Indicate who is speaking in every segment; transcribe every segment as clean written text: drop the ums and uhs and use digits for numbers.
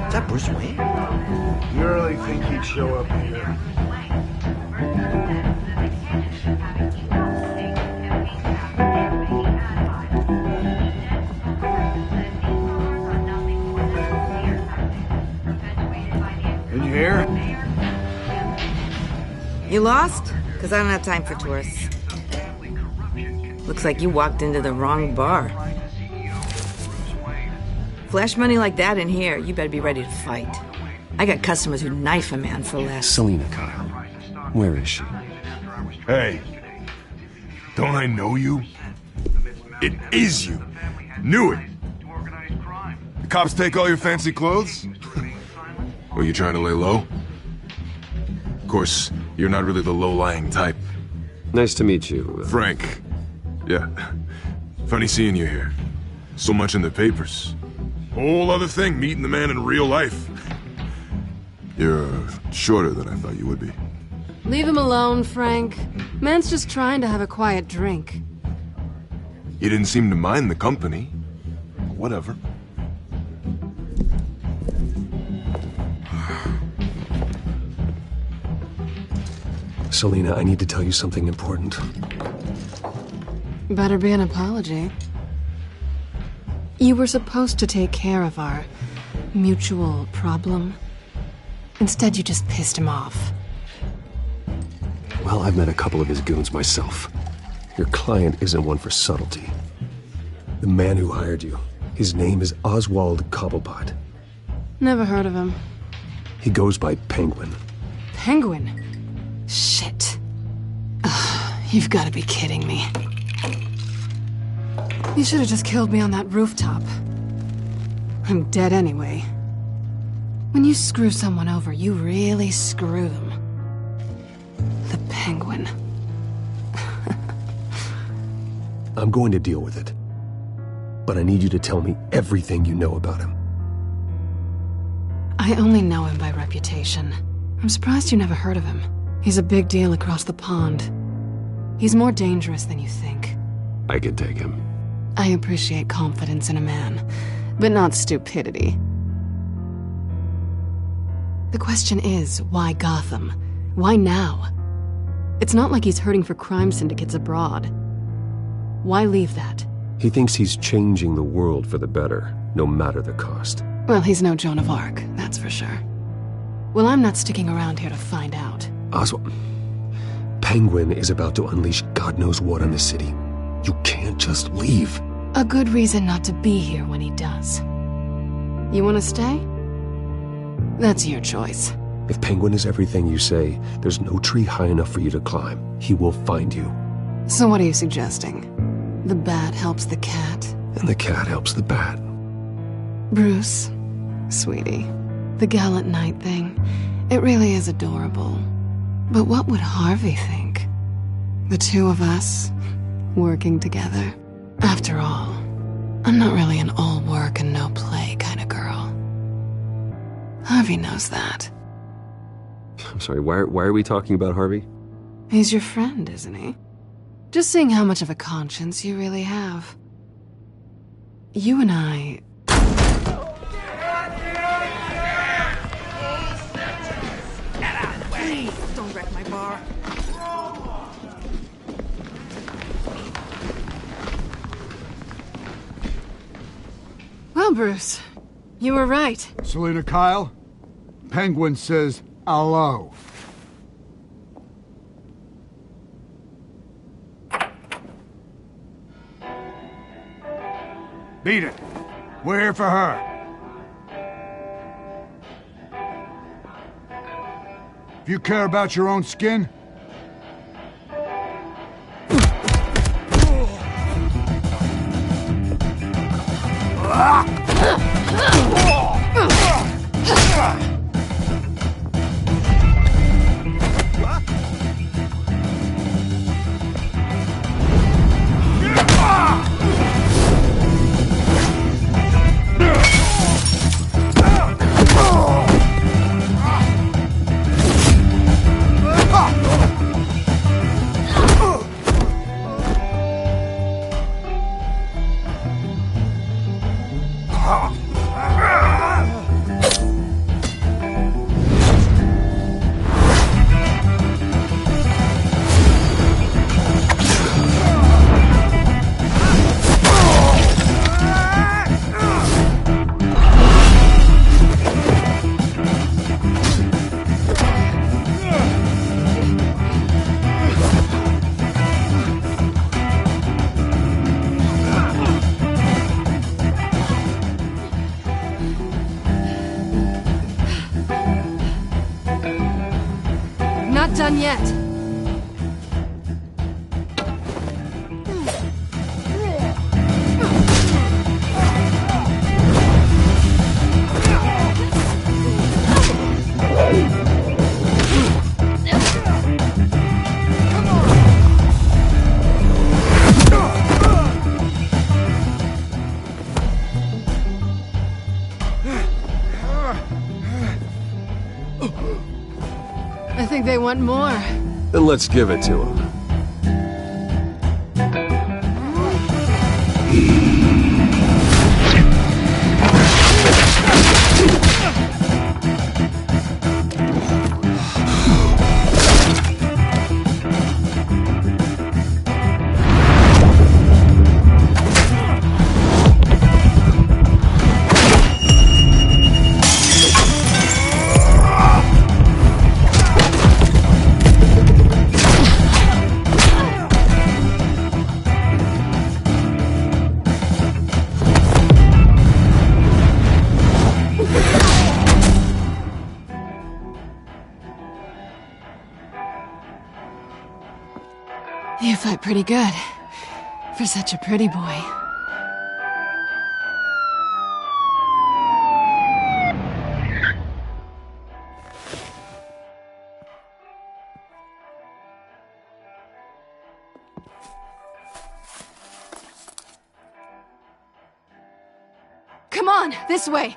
Speaker 1: Is that Bruce Wayne?
Speaker 2: You really think he'd show up here? Did you hear?
Speaker 3: You lost? Because I don't have time for tourists. Looks like you walked into the wrong bar. Flash money like that in here, you better be ready to fight. I got customers who knife a man for less.
Speaker 4: Selina Kyle. Where is she?
Speaker 5: Hey. Don't I know you? It is you. Knew it. The cops take all your fancy clothes? Were you trying to lay low? Of course, you're not really the low-lying type.
Speaker 4: Nice to meet you.
Speaker 5: Frank. Yeah. Funny seeing you here. So much in the papers. Whole other thing, meeting the man in real life. You're shorter than I thought you would be.
Speaker 6: Leave him alone, Frank. Man's just trying to have a quiet drink.
Speaker 5: You didn't seem to mind the company. Whatever.
Speaker 4: Selina, I need to tell you something important.
Speaker 6: Better be an apology. You were supposed to take care of our mutual problem. Instead, you just pissed him off.
Speaker 4: Well, I've met a couple of his goons myself. Your client isn't one for subtlety. The man who hired you, his name is Oswald Cobblepot.
Speaker 6: Never heard of him.
Speaker 4: He goes by Penguin.
Speaker 6: Penguin? Shit. Ugh, you've got to be kidding me. You should have just killed me on that rooftop. I'm dead anyway. When you screw someone over, you really screw them. The Penguin.
Speaker 4: I'm going to deal with it. But I need you to tell me everything you know about him.
Speaker 6: I only know him by reputation. I'm surprised you never heard of him. He's a big deal across the pond. He's more dangerous than you think.
Speaker 4: I could take him.
Speaker 6: I appreciate confidence in a man, but not stupidity. The question is, why Gotham? Why now? It's not like he's hurting for crime syndicates abroad. Why leave that?
Speaker 4: He thinks he's changing the world for the better, no matter the cost.
Speaker 6: Well, he's no Joan of Arc, that's for sure. Well, I'm not sticking around here to find out.
Speaker 4: Oswald, Penguin is about to unleash God knows what on the city. You can't just leave.
Speaker 6: A good reason not to be here when he does. You want to stay? That's your choice.
Speaker 4: If Penguin is everything you say, there's no tree high enough for you to climb. He will find you.
Speaker 6: So what are you suggesting? The bat helps the cat?
Speaker 4: And the cat helps the bat.
Speaker 6: Bruce, sweetie, the gallant knight thing, it really is adorable. But what would Harvey think? The two of us, working together. After all, I'm not really an all work and no play kind of girl. Harvey knows that.
Speaker 4: I'm sorry, why are we talking about Harvey?
Speaker 6: He's your friend, isn't he? Just seeing how much of a conscience you really have. You and I...
Speaker 3: Please, don't wreck my bar.
Speaker 6: Well, Bruce, you were right.
Speaker 2: Selina Kyle? Penguin says hello. Beat it. We're here for her. If you care about your own skin,
Speaker 6: Not done yet. I think they want more.
Speaker 4: Then let's give it to him.
Speaker 6: You fight pretty good. For such a pretty boy. Come on, this way!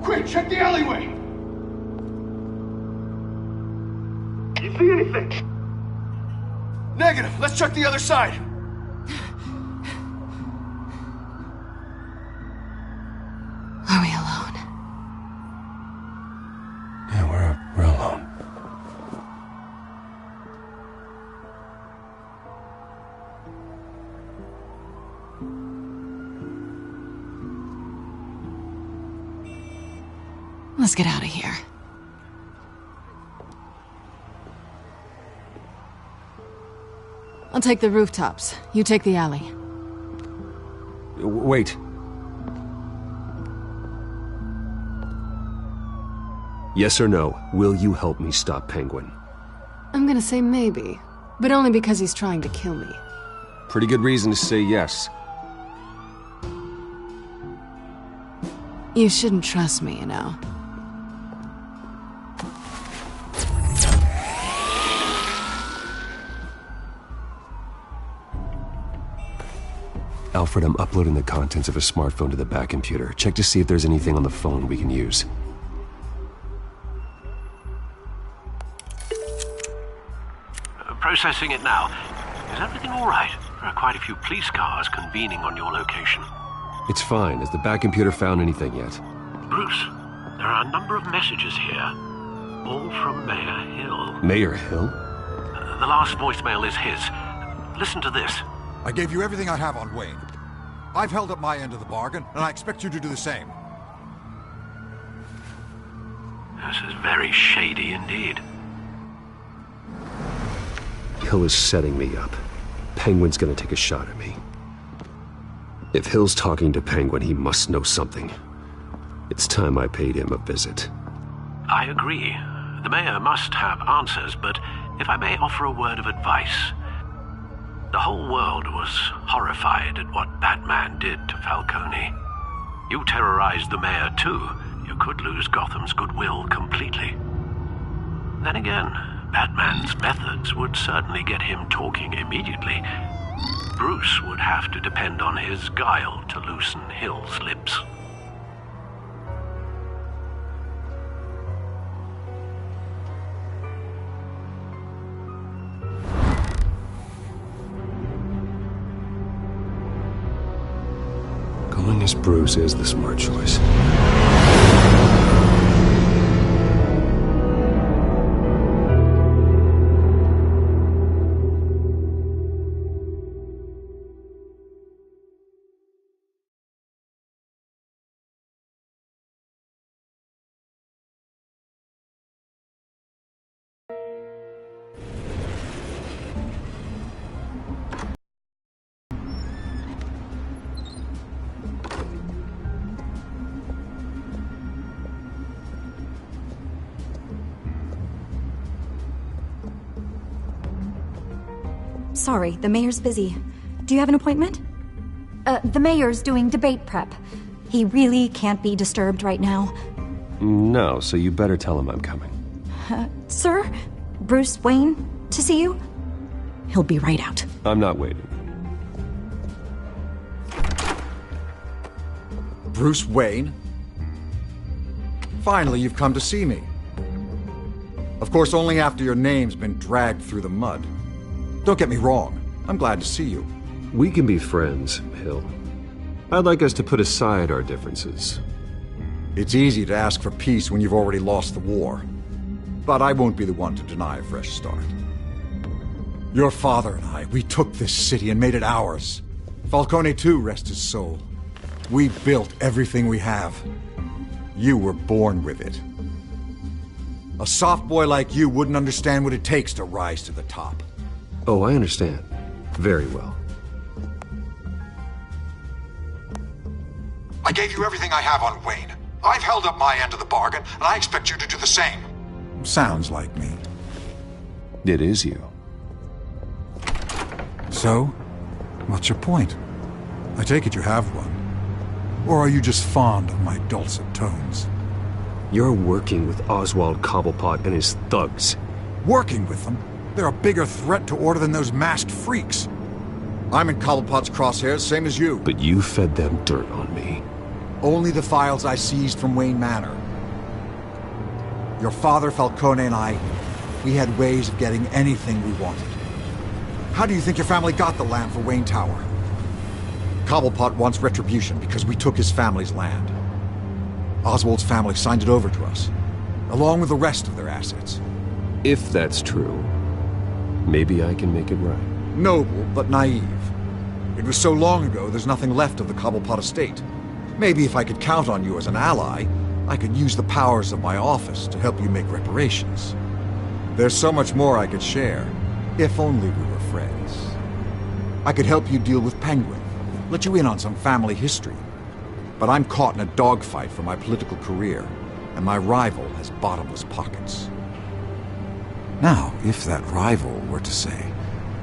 Speaker 2: quick, check the alleyway!
Speaker 1: You see anything?
Speaker 2: Negative, let's check the other side.
Speaker 6: Are we alone?
Speaker 4: Yeah, we're alone.
Speaker 6: Let's get out of here. I'll take the rooftops. You take the alley.
Speaker 4: Wait. Yes or no, will you help me stop Penguin?
Speaker 6: I'm gonna say maybe, but only because he's trying to kill me.
Speaker 4: Pretty good reason to say yes.
Speaker 6: You shouldn't trust me, you know.
Speaker 4: Alfred, I'm uploading the contents of a smartphone to the back computer. Check to see if there's anything on the phone we can use.
Speaker 1: Processing it now. Is everything all right? There are quite a few police cars convening on your location.
Speaker 4: It's fine. Has the back computer found anything yet?
Speaker 1: Bruce, there are a number of messages here. All from Mayor Hill.
Speaker 4: Mayor Hill?
Speaker 1: The last voicemail is his. Listen to this.
Speaker 7: I gave you everything I have on Wayne. I've held up my end of the bargain, and I expect you to do the same.
Speaker 1: This is very shady indeed.
Speaker 4: Hill is setting me up. Penguin's gonna take a shot at me. If Hill's talking to Penguin, he must know something. It's time I paid him a visit.
Speaker 1: I agree. The mayor must have answers, but if I may offer a word of advice. The whole world was horrified at what Batman did to Falcone. You terrorized the mayor too. You could lose Gotham's goodwill completely. Then again, Batman's methods would certainly get him talking immediately. Bruce would have to depend on his guile to loosen Hill's lips.
Speaker 4: Going as Bruce is the smart choice.
Speaker 8: Sorry, the mayor's busy. Do you have an appointment? The mayor's doing debate prep. He really can't be disturbed right now.
Speaker 4: No, so you better tell him I'm coming.
Speaker 8: Sir? Bruce Wayne to see you? He'll be right out.
Speaker 4: I'm not waiting.
Speaker 7: Bruce Wayne? Finally, you've come to see me. Of course, only after your name's been dragged through the mud. Don't get me wrong. I'm glad to see you.
Speaker 4: We can be friends, Hill. I'd like us to put aside our differences.
Speaker 7: It's easy to ask for peace when you've already lost the war. But I won't be the one to deny a fresh start. Your father and I, we took this city and made it ours. Falcone too, rest his soul. We built everything we have. You were born with it. A soft boy like you wouldn't understand what it takes to rise to the top.
Speaker 4: Oh, I understand. Very well.
Speaker 7: I gave you everything I have on Wayne. I've held up my end of the bargain, and I expect you to do the same. Sounds like me.
Speaker 4: It is you.
Speaker 7: So, what's your point? I take it you have one. Or are you just fond of my dulcet tones?
Speaker 4: You're working with Oswald Cobblepot and his thugs.
Speaker 7: Working with them? They're a bigger threat to order than those masked freaks. I'm in Cobblepot's crosshairs, same as you.
Speaker 4: But you fed them dirt on me.
Speaker 7: Only the files I seized from Wayne Manor. Your father, Falcone, and I, we had ways of getting anything we wanted. How do you think your family got the land for Wayne Tower? Cobblepot wants retribution because we took his family's land. Oswald's family signed it over to us, along with the rest of their assets.
Speaker 4: If that's true, maybe I can make it right.
Speaker 7: Noble, but naive. It was so long ago, there's nothing left of the Cobblepot estate. Maybe if I could count on you as an ally, I could use the powers of my office to help you make reparations. There's so much more I could share, if only we were friends. I could help you deal with Penguin, let you in on some family history. But I'm caught in a dogfight for my political career, and my rival has bottomless pockets. Now, if that rival were to say,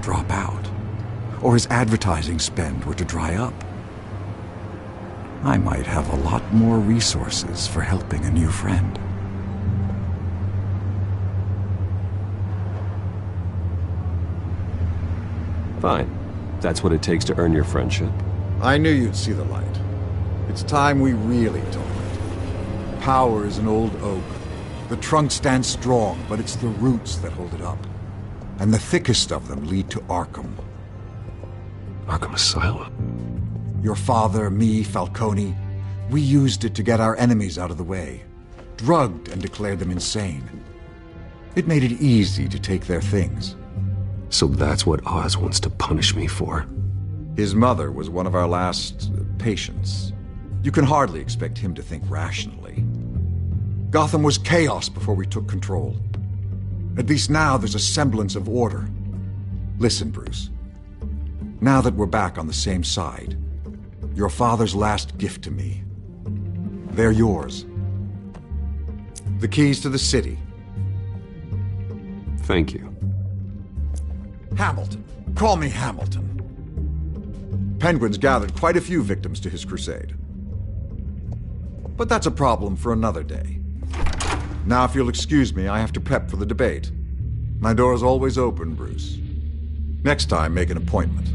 Speaker 7: drop out, or his advertising spend were to dry up, I might have a lot more resources for helping a new friend.
Speaker 4: Fine. That's what it takes to earn your friendship.
Speaker 7: I knew you'd see the light. It's time we really told it. Power is an old oak. The trunk stands strong, but it's the roots that hold it up. And the thickest of them lead to Arkham.
Speaker 4: Arkham Asylum?
Speaker 7: Your father, me, Falcone, we used it to get our enemies out of the way. Drugged and declared them insane. It made it easy to take their things.
Speaker 4: So that's what Oz wants to punish me for.
Speaker 7: His mother was one of our last patients. You can hardly expect him to think rationally. Gotham was chaos before we took control. At least now there's a semblance of order. Listen, Bruce. Now that we're back on the same side, your father's last gift to me, they're yours. The keys to the city.
Speaker 4: Thank you.
Speaker 7: Hamilton. Call me Hamilton. Penguin's gathered quite a few victims to his crusade. But that's a problem for another day. Now, if you'll excuse me, I have to prep for the debate. My door is always open, Bruce. Next time, make an appointment.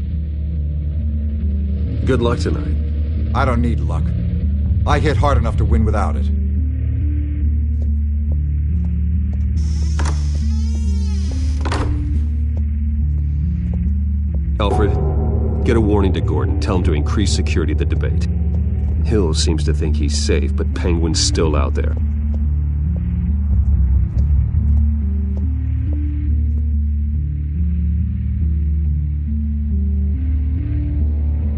Speaker 4: Good luck tonight.
Speaker 7: I don't need luck. I hit hard enough to win without it.
Speaker 4: Alfred, get a warning to Gordon. Tell him to increase security at the debate. Hill seems to think he's safe, but Penguin's still out there.